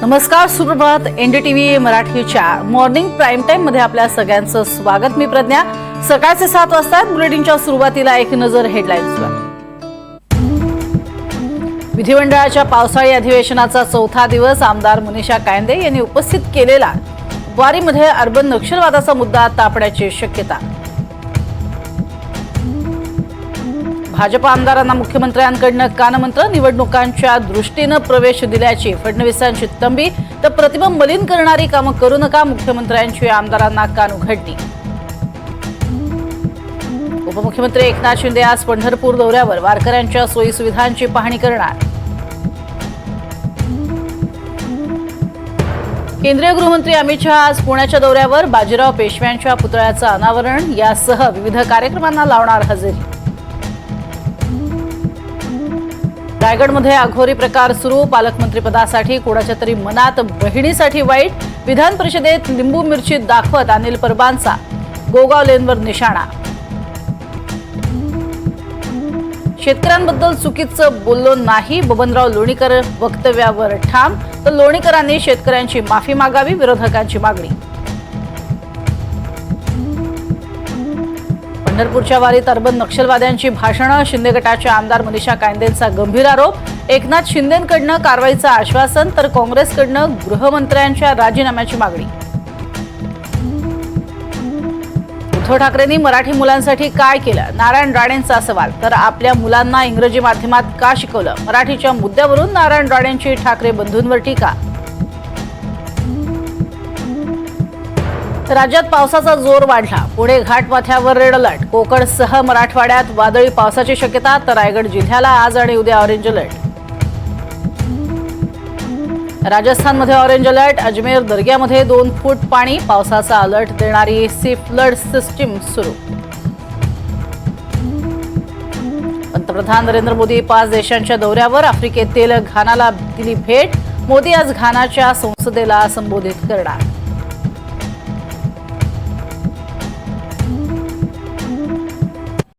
नमस्कार, सुप्रभात. एनडीटीव्ही मराठीच्या मॉर्निंग प्राइम टाइम मध्ये आपल्या सगळ्यांचं स्वागत. मी प्रज्ञा. सकाळचे 7 वाजता बुलेटिनच्या सुरुवातीला एक नजर हेडलाईन्सवर. विधिमंडळाच्या पावसाळी अधिवेशनाचा चौथा दिवस. आमदार मनीषा कायंदे यांनी उपस्थित केलेला वारीमध्ये अर्बन नक्षलवादाचा मुद्दा तापण्याची शक्यता. भाजप आमदारांना मुख्यमंत्र्यांकडून कानमंत्र. निवडणुकांच्या दृष्टीने प्रवेश दिल्याची फडणवीसांची तंबी. तर प्रतिमा मलिन करणारी कामं करू नका, मुख्यमंत्र्यांची आमदारांना कानउघडणी. उपमुख्यमंत्री एकनाथ शिंदे आज पंढरपूर दौऱ्यावर. वारकऱ्यांच्या सोयी सुविधांची पाहणी करणार. केंद्रीय गृहमंत्री अमित शहा आज पुण्याच्या दौऱ्यावर. बाजीराव पेशव्यांच्या पुतळ्याचं अनावरण यासह विविध कार्यक्रमांना लावणार हजेरी. रायगडमध्ये अघोरी प्रकार सुरू. पालकमंत्रीपदासाठी कोणाच्या तरी मनात बहिणीसाठी वाईट. विधान परिषदेत लिंबू मिरची दाखवत अनिल परबांचा गोगाव लेनवर निशाणा. शेतकऱ्यांबद्दल चुकीचं बोललो नाही, बबनराव लोणीकर वक्तव्यावर ठाम. तर लोणीकरांनी शेतकऱ्यांची माफी मागावी, विरोधकांची मागणी. पंढरपूरच्या वारीत अर्बन नक्षलवाद्यांची भाषणं. शिंदे गटाच्या आमदार मनीषा कायंदेंचा गंभीर आरोप. एकनाथ शिंदेंकडनं कारवाईचं आश्वासन. तर काँग्रेसकडनं गृहमंत्र्यांच्या राजीनाम्याची मागणी. उद्धव ठाकरेंनी मराठी मुलांसाठी काय केलं, नारायण राणेंचा सवाल. तर आपल्या मुलांना इंग्रजी माध्यमात का शिकवलं, मराठीच्या मुद्द्यावरून नारायण राणेंची ठाकरे बंधूंवर टीका. राज्यात पावसाचा जोर वाढला. पुणे घाटमाथ्यावर रेड अलर्ट. कोकणसह मराठवाड्यात वादळी पावसाची शक्यता. तर रायगड जिल्ह्याला आज आणि उद्या ऑरेंज अलर्ट. राजस्थानमध्ये ऑरेंज अलर्ट. अजमेर दर्ग्यामध्ये 2 फूट पाणी. पावसाचा अलर्ट देणारी सी फ्लड सिस्टीम सुरू. पंतप्रधान नरेंद्र मोदी 5 देशांच्या दौऱ्यावर. आफ्रिकेतील घानाला दिली भेट. मोदी आज घानाच्या संसदेला संबोधित करणार.